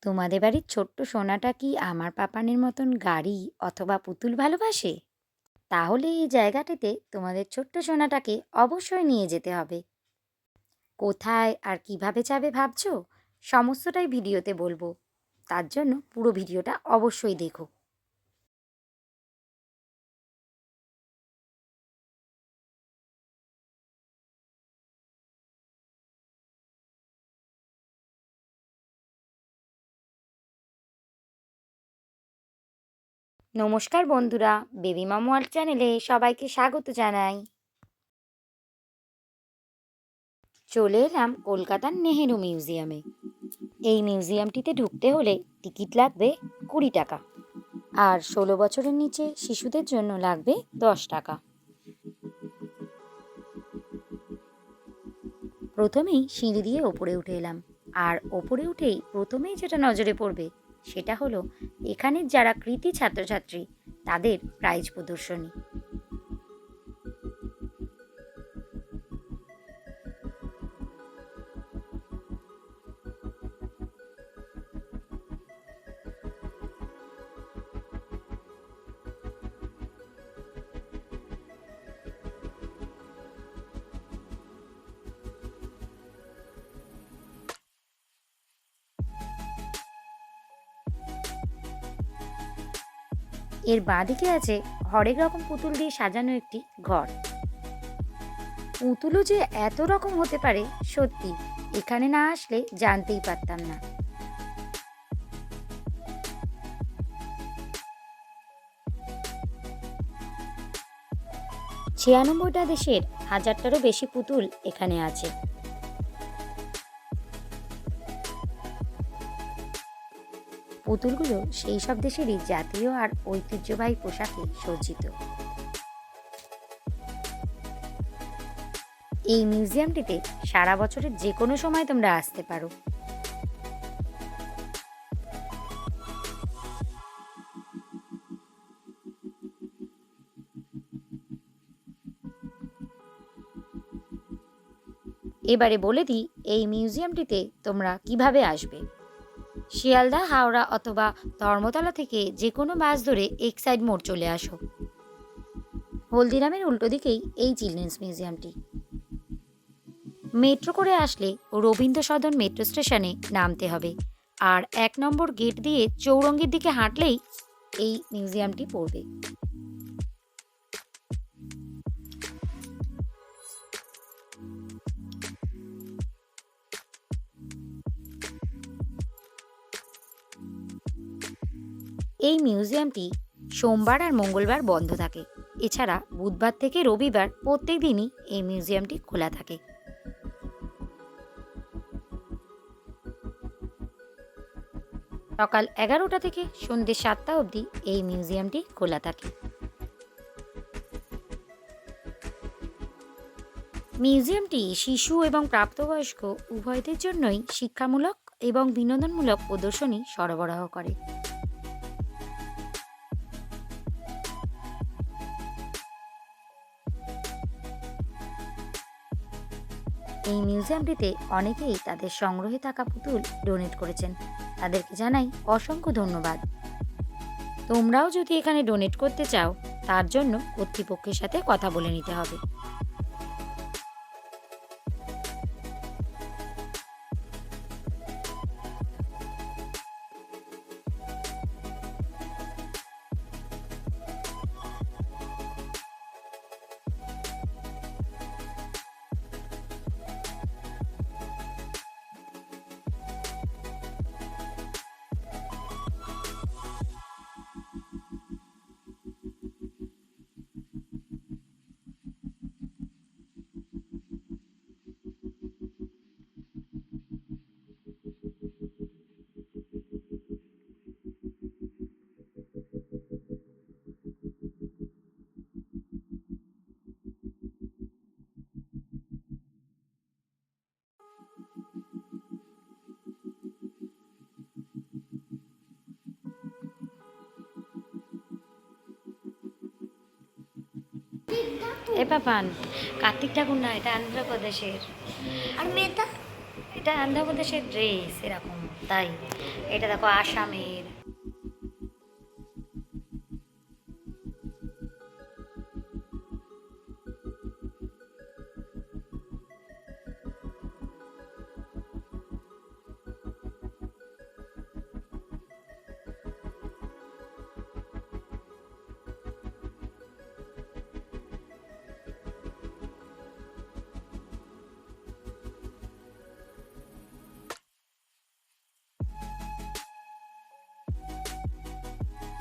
তোমাদের বাড়ির ছোট্ট সোনাটা কি আমার পাপানের মতন গাড়ি অথবা পুতুল ভালোবাসে? তাহলে এই জায়গাটিতে তোমাদের ছোট্ট সোনাটাকে অবশ্যই নিয়ে যেতে হবে। কোথায় আর কিভাবে যাবে ভাবছো? সমস্তটাই ভিডিওতে বলবো। তার জন্য পুরো ভিডিওটা অবশ্যই দেখো। নমস্কার বন্ধুরা, বেবি মাম ওয়ার্ল্ড চ্যানেলে সবাইকে স্বাগত জানাই। চলে এলাম কলকাতার নেহেরু মিউজিয়ামে। এই মিউজিয়ামটিতে ঢুকতে হলে টিকিট লাগবে 20 টাকা, আর 16 বছরের নিচে শিশুদের জন্য লাগবে 10 টাকা। প্রথমেই সিঁড়ি দিয়ে ওপরে উঠে এলাম, আর ওপরে উঠেই প্রথমেই যেটা নজরে পড়বে সেটা হলো এখানের যারা কৃতী ছাত্রছাত্রী তাদের প্রাইজ প্রদর্শনী। এর বাঁদিকে আছে হরেক রকম পুতুল দিয়ে সাজানো একটি ঘর। পুতুলও যে এত রকম হতে পারে সত্যি এখানে না আসলে জানতেই পারতাম না। 96টা দেশের 1000টারও বেশি পুতুল এখানে আছে। পুতুলগুলো সেই সব দেশেরই জাতীয় আর ঐতিহ্যবাহী পোশাকে সজ্জিত। এই মিউজিয়ামটিতে সারা বছরের যে কোনো সময় তোমরা আসতে পারো। এবারে বলে দিই এই মিউজিয়ামটিতে তোমরা কিভাবে আসবে। শিয়ালদা, হাওড়া অথবা ধর্মতলা থেকে যে কোনো বাস ধরে এক্সাইড মোড় চলে আসো। হলদিরামের উল্টো দিকেই এই চিলড্রেন্স মিউজিয়ামটি। মেট্রো করে আসলে রবীন্দ্র সদন মেট্রো স্টেশনে নামতে হবে, আর 1 নম্বর গেট দিয়ে চৌরঙ্গির দিকে হাঁটলেই এই মিউজিয়ামটি পড়বে। এই মিউজিয়ামটি সোমবার আর মঙ্গলবার বন্ধ থাকে। এছাড়া বুধবার থেকে রবিবার প্রত্যেক দিনই এই মিউজিয়ামটি খোলা থাকে। সকাল 11টা থেকে সন্ধ্যে 7টা অবধি এই মিউজিয়ামটি খোলা থাকে। মিউজিয়ামটি শিশু এবং প্রাপ্তবয়স্ক উভয়দের জন্যই শিক্ষামূলক এবং বিনোদনমূলক প্রদর্শনী সরবরাহ করে। এই মিউজিয়ামটিতে অনেকেই তাদের সংগ্রহে থাকা পুতুল ডোনেট করেছেন। তাদেরকে জানাই অসংখ্য ধন্যবাদ। তোমরাও যদি এখানে ডোনেট করতে চাও তার জন্য কর্তৃপক্ষের সাথে কথা বলে নিতে হবে। এ পাপান, কার্তিক ঠাকুর না, এটা অন্ধ্রপ্রদেশের। আর মেয়েটা এটা অন্ধ্রপ্রদেশের ড্রেস এরকম। তাই এটা দেখো আসামের।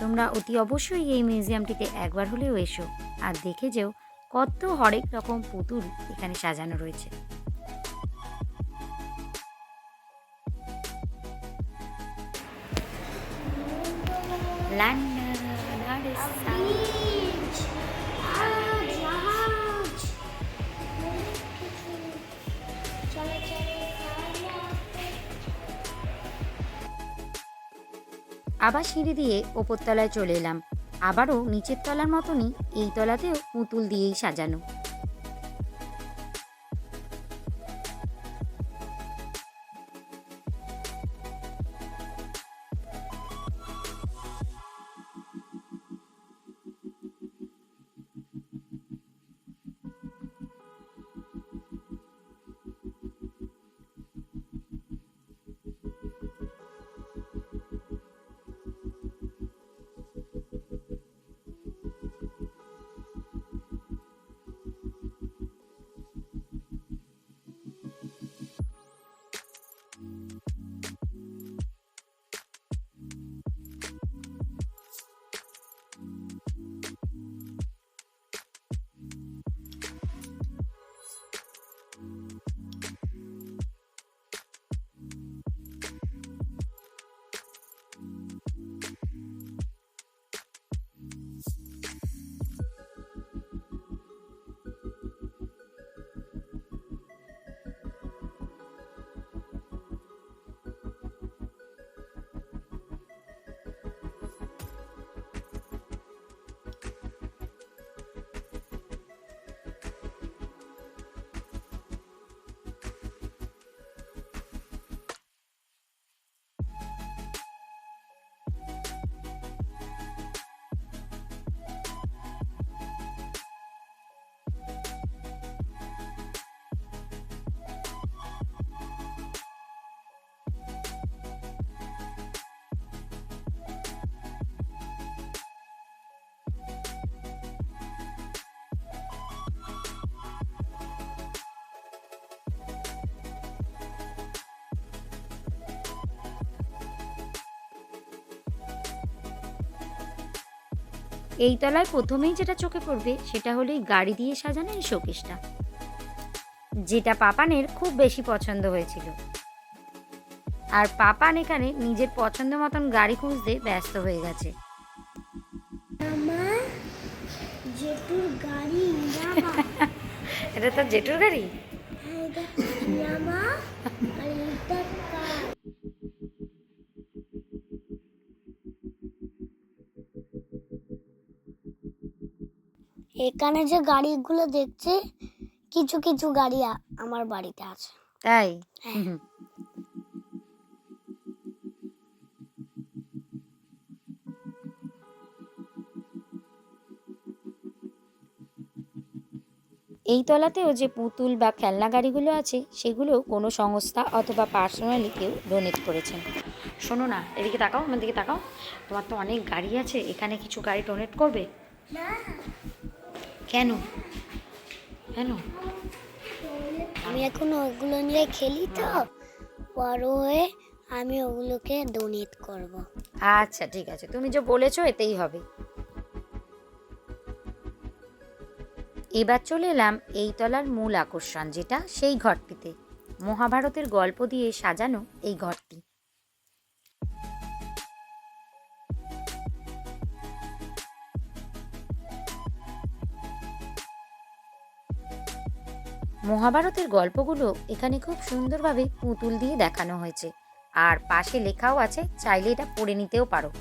তোমরা অতি অবশ্যই এই মিউজিয়ামটিতে একবার হলেও এসো আর দেখে যেও কত হরেক রকম পুতুল এখানে সাজানো রয়েছে। লন্ডন আর बीच जहाज चले चले আবার সিঁড়ি দিয়ে ওপরতলায় চলে এলাম। আবারও নিচের তলার মতনই এই তলাতেও পুতুল দিয়েই সাজানো। এই তলায় প্রথমেই যেটা চোখে পড়বে সেটা হলো এই গাড়ি দিয়ে সাজানো এই শোকেসটা, যেটা পাপানের খুব বেশি পছন্দ হয়েছিল। আর পাপান এখানে নিজের পছন্দ মতন গাড়ি খুঁজতে ব্যস্ত হয়ে গেছে। मामा जेटुर गाड़ी यामा এটা তো জেঠুর গাড়ি। यामा और इधर कार এখানে যে গাড়িগুলো দেখছে কিছু কিছু গাড়ি আমার বাড়িতে আছে। তাই এই তলাতেও যে পুতুল বা খেলনা গাড়িগুলো আছে সেগুলো কোনো সংস্থা অথবা পার্সোনালি কেউ ডোনেট করেছেন। শোনো না, এদিকে তাকাও, আমার দিকে তাকাও। তোমার তো অনেক গাড়ি আছে, এখানে কিছু গাড়ি ডোনেট করবে? না কেন কেন? আমি এখন ওগুলো নিয়ে খেলি তো, বড় হয়ে আমি ওগুলোকে ডোনেট করব। আচ্ছা ঠিক আছে, তুমি যে বলেছো এতেই হবে। এবার চলে এলাম এই তলার মূল আকর্ষণ, যেটা সেই ঘরটিতে। মহাভারতের গল্প দিয়ে সাজানো এই ঘরটি। মহাভারতের গল্পগুলো এখানে খুব সুন্দরভাবে পুতুল দিয়ে দেখানো হয়েছে, আর পাশে লেখাও আছে, চাইলে এটা পড়ে নিতেও পারো।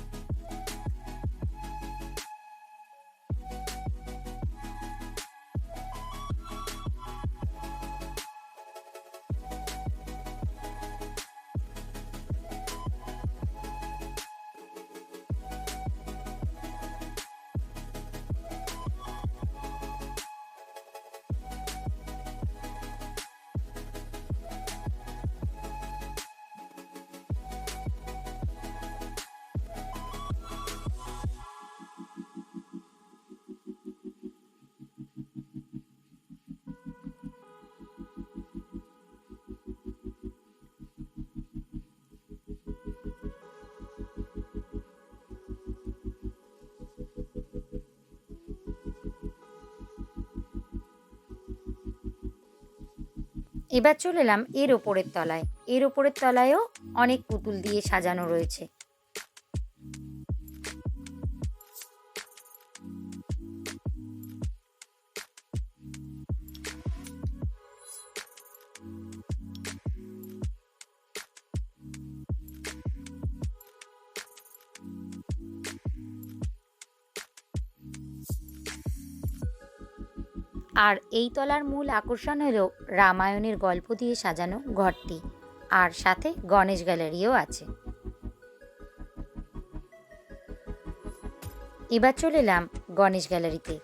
এবার চলে এলাম এর ওপরের তলায়। এর ওপরের তলায়ও অনেক পুতুল দিয়ে সাজানো রয়েছে। আর এই তলার মূল আকর্ষণ হলো রামায়ণের গল্প দিয়ে সাজানো ঘরটি, আর সাথে গণেশ গ্যালারিও আছে। এবার চলে এলাম গণেশ গ্যালারিতে।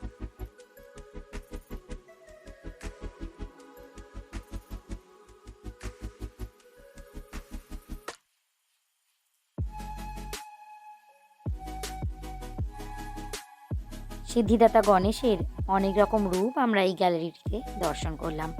সিদ্ধিদাতা গণেশের অনেক রকম রূপ আমরা এই গ্যালারিটিতে দর্শন করলাম।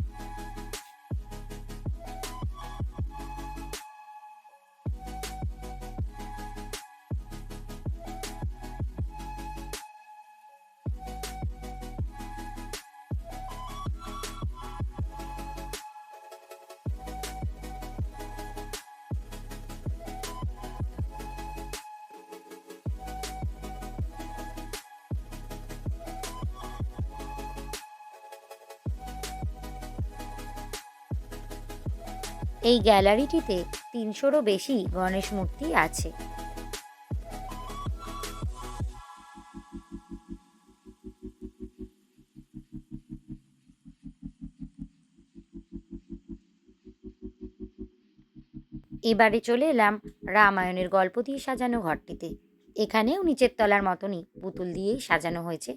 এই গ্যালারিটিতে ৩০০রও বেশি গণেশ মূর্তি আছে। এবারে চলে এলাম রামায়ণের গল্প দিয়ে সাজানো ঘরটিতে। এখানেও নিচের তলার মতনই পুতুল দিয়েই সাজানো হয়েছে,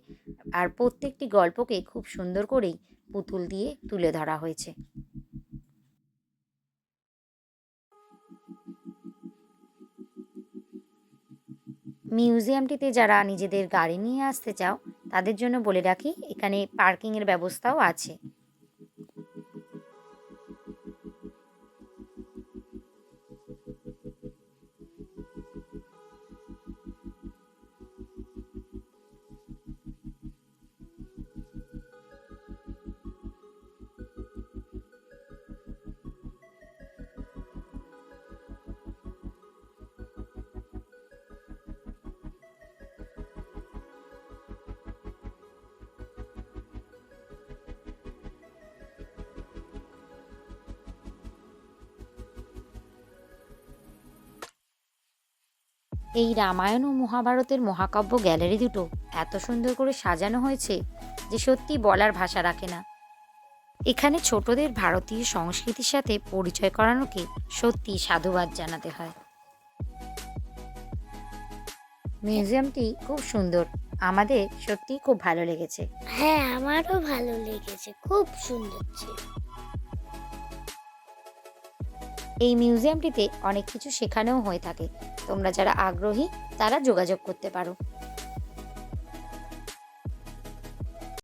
আর প্রত্যেকটি গল্পকে খুব সুন্দর করেই পুতুল দিয়ে তুলে ধরা হয়েছে। মিউজিয়ামটিতে যারা নিজেদের গাড়ি নিয়ে আসতে চাও তাদের জন্য বলে রাখি, এখানে পার্কিংয়ের ব্যবস্থাও আছে। এই রামায়ণ ও মহাভারতের মহাকাব্য গ্যালারি দুটো এত সুন্দর করে সাজানো হয়েছে যে সত্যি বলার ভাষা রাখে না। এখানে ছোটদের ভারতীয় সংস্কৃতির সাথে পরিচয় করানোকে সত্যি সাধুবাদ জানাতে হয়। মিউজিয়ামটি খুব সুন্দর, আমাদের সত্যি খুব ভালো লেগেছে। হ্যাঁ, আমারও ভালো লেগেছে, খুব সুন্দর ছিল। এই মিউজিয়ামটিতে অনেক কিছু শেখানোও হয়ে থাকে। তোমরা যারা আগ্রহী তারা যোগাযোগ করতে পারো।